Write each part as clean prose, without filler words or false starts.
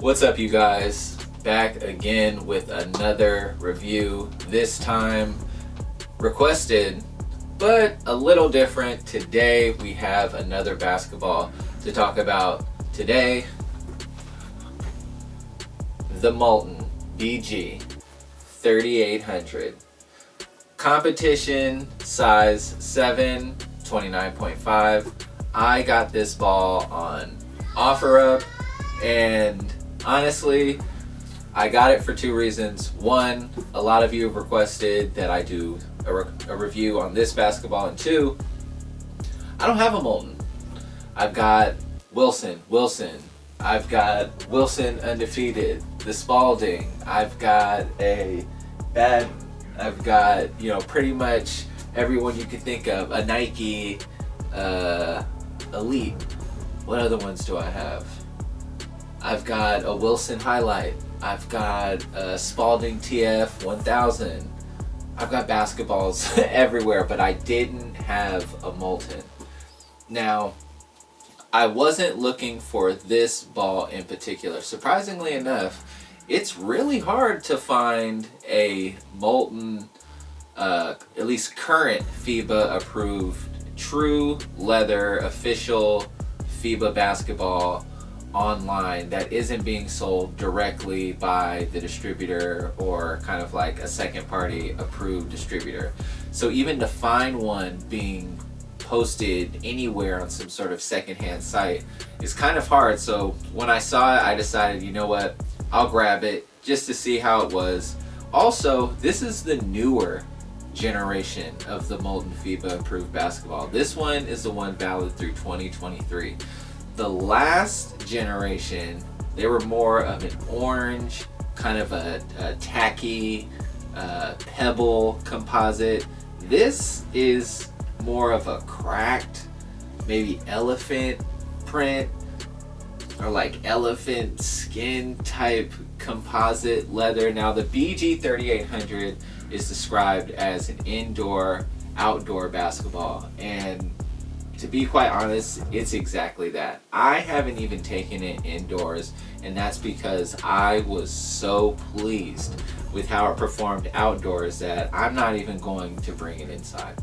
What's up, you guys? Back again with another review, this time requested but a little different. Today we have another basketball to talk about. Today, the Molten BG3800. Competition size 7, 29.5. I got this ball on OfferUp, and honestly, I got it for two reasons. One, a lot of you have requested that I do a review on this basketball, and two, I don't have a Molten. I've got Wilson, I've got Wilson Undefeated, the Spalding, I've got a Baden, I've got, pretty much everyone you could think of, a Nike Elite. What other ones do I have? I've got a Wilson Highlight. I've got a Spalding TF 1000. I've got basketballs everywhere, but I didn't have a Molten. Now, I wasn't looking for this ball in particular. Surprisingly enough, it's really hard to find a Molten, at least current FIBA approved, true leather official FIBA basketball online that isn't being sold directly by the distributor or kind of like a second party approved distributor. So even to find one being posted anywhere on some sort of secondhand site is kind of hard. So when I saw it, I decided, you know what, I'll grab it just to see how it was. Also, this is the newer generation of the Molten FIBA approved basketball. This one is the one valid through 2023. The last generation, they were more of an orange, kind of a tacky pebble composite. This is more of a cracked, maybe elephant print or like elephant skin type composite leather. Now the BG3800 is described as an indoor-outdoor basketball, and to be quite honest, it's exactly that. I haven't even taken it indoors, and that's because I was so pleased with how it performed outdoors that I'm not even going to bring it inside.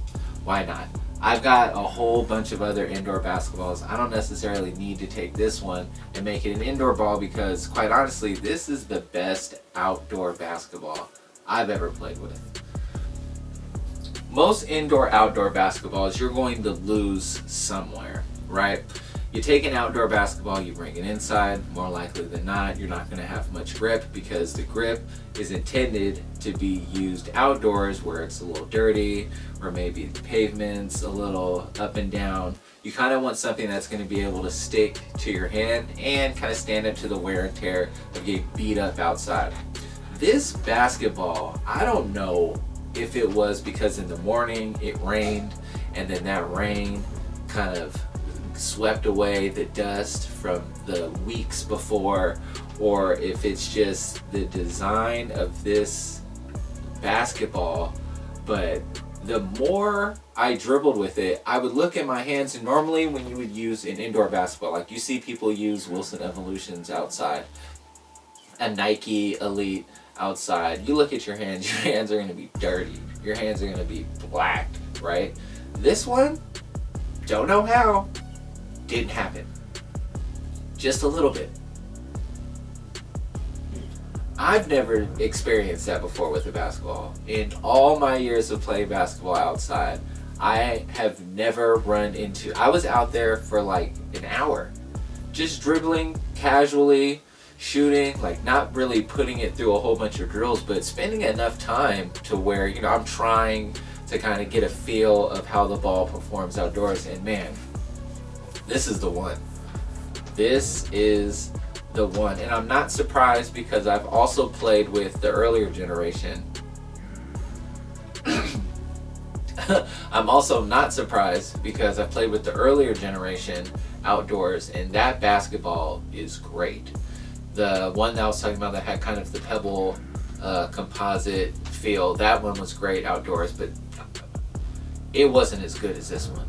Why not? I've got a whole bunch of other indoor basketballs. I don't necessarily need to take this one and make it an indoor ball because, quite honestly, this is the best outdoor basketball I've ever played with. Most indoor-outdoor basketballs, you're going to lose somewhere, right? You take an outdoor basketball, you bring it inside, more likely than not, you're not going to have much grip because the grip is intended to be used outdoors where it's a little dirty, or maybe the pavement's a little up and down. You kind of want something that's going to be able to stick to your hand and kind of stand up to the wear and tear of getting beat up outside. This basketball, I don't know if it was because in the morning it rained and then that rain kind of swept away the dust from the weeks before, or if it's just the design of this basketball. But the more I dribbled with it, I would look at my hands, and normally when you would use an indoor basketball, like you see people use Wilson Evolutions outside, a Nike Elite outside, you look at your hands are going to be dirty, your hands are going to be black, right? This one, don't know how, didn't happen. Just a little bit. I've never experienced that before with a basketball. In all my years of playing basketball outside, I have never run into, I was out there for like an hour, just dribbling casually, shooting, like not really putting it through a whole bunch of drills, but spending enough time to where, I'm trying to kind of get a feel of how the ball performs outdoors. And man, this is the one. This is the one. And I'm not surprised because I've also played with the earlier generation. I'm also not surprised because I've played with the earlier generation outdoors, and that basketball is great. The one that I was talking about that had kind of the pebble composite feel, that one was great outdoors, but it wasn't as good as this one.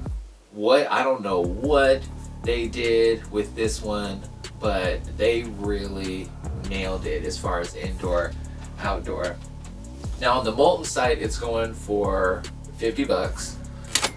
I don't know what they did with this one, but they really nailed it as far as indoor, outdoor. Now on the Molten site, it's going for $50.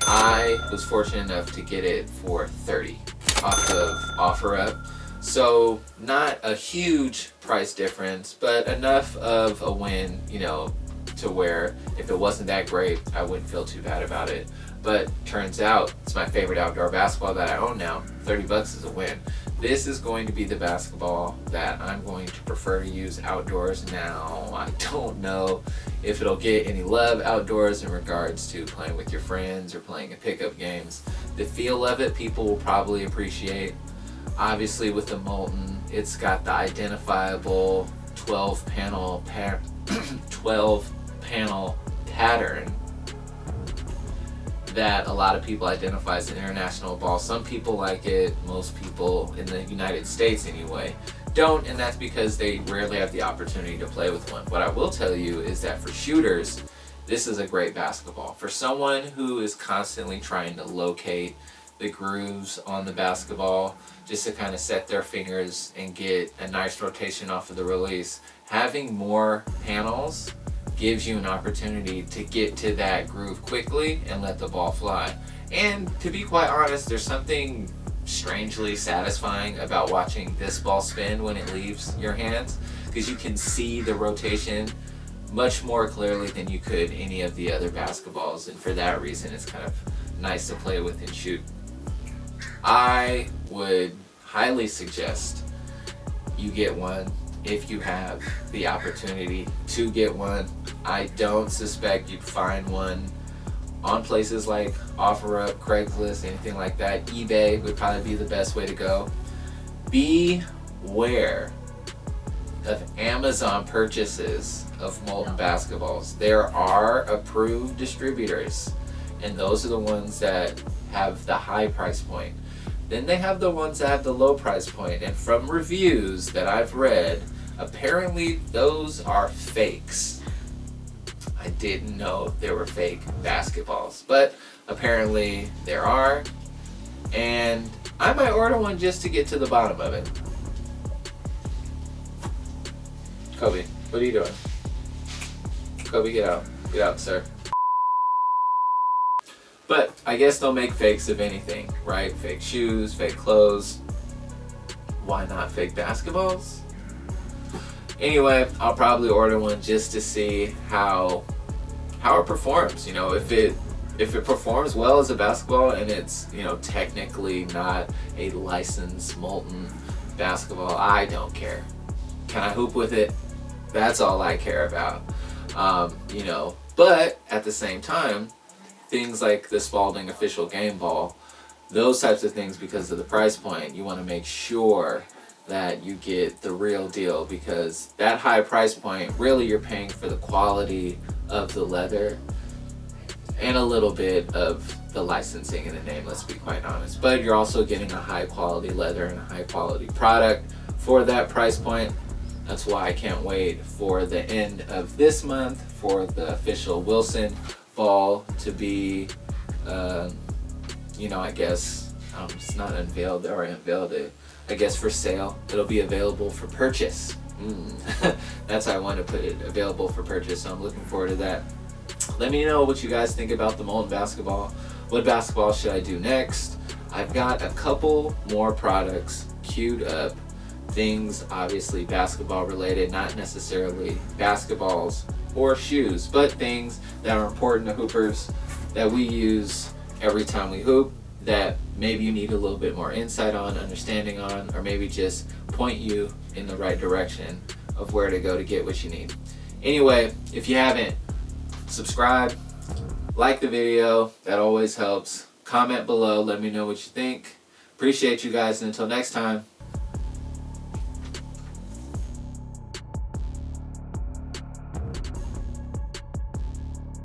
I was fortunate enough to get it for $30 off of OfferUp. So not a huge price difference, but enough of a win, you know, to where if it wasn't that great, I wouldn't feel too bad about it. But turns out it's my favorite outdoor basketball that I own now. $30 is a win. This is going to be the basketball that I'm going to prefer to use outdoors now. I don't know if it'll get any love outdoors in regards to playing with your friends or playing in pickup games. The feel of it, people will probably appreciate. Obviously with the Molten, it's got the identifiable 12 panel pattern that a lot of people identify as an international ball. Some people like it, most people in the United States anyway don't, and that's because they rarely have the opportunity to play with one. What I will tell you is that for shooters, this is a great basketball. For someone who is constantly trying to locate the grooves on the basketball, just to kind of set their fingers and get a nice rotation off of the release, having more panels gives you an opportunity to get to that groove quickly and let the ball fly. And to be quite honest, there's something strangely satisfying about watching this ball spin when it leaves your hands, because you can see the rotation much more clearly than you could any of the other basketballs, and for that reason it's kind of nice to play with and shoot. I would highly suggest you get one if you have the opportunity to get one. I don't suspect you'd find one on places like OfferUp, Craigslist, anything like that. eBay would probably be the best way to go. Beware of Amazon purchases of Molten basketballs. There are approved distributors, and those are the ones that have the high price point. Then they have the ones that have the low price point, and from reviews that I've read, apparently those are fakes. I didn't know there were fake basketballs, but apparently there are, and I might order one just to get to the bottom of it. Kobe, what are you doing? Kobe, get out. Get out, sir. But I guess they'll make fakes of anything, right? Fake shoes, fake clothes. Why not fake basketballs? Anyway, I'll probably order one just to see how it performs. You know, if it performs well as a basketball and it's, you know, technically not a licensed Molten basketball, I don't care. Can I hoop with it? That's all I care about. You know, but at the same time, things like the Spalding official game ball, those types of things, because of the price point, you want to make sure that you get the real deal, because that high price point, really you're paying for the quality of the leather and a little bit of the licensing in the name, let's be quite honest. But you're also getting a high quality leather and a high quality product for that price point. That's why I can't wait for the end of this month for the official Wilson ball to be, you know, I guess it's not unveiled. They already unveiled it. I guess for sale. It'll be available for purchase. That's how I want to put it, available for purchase. So I'm looking forward to that. Let me know what you guys think about the Molten basketball. What basketball should I do next? I've got a couple more products queued up. Things obviously basketball related, not necessarily basketballs or shoes, but things that are important to hoopers that we use every time we hoop, that maybe you need a little bit more insight on, understanding on, or maybe just point you in the right direction of where to go to get what you need. Anyway, if you haven't, subscribe, like the video, that always helps. Comment below, let me know what you think. Appreciate you guys, and until next time,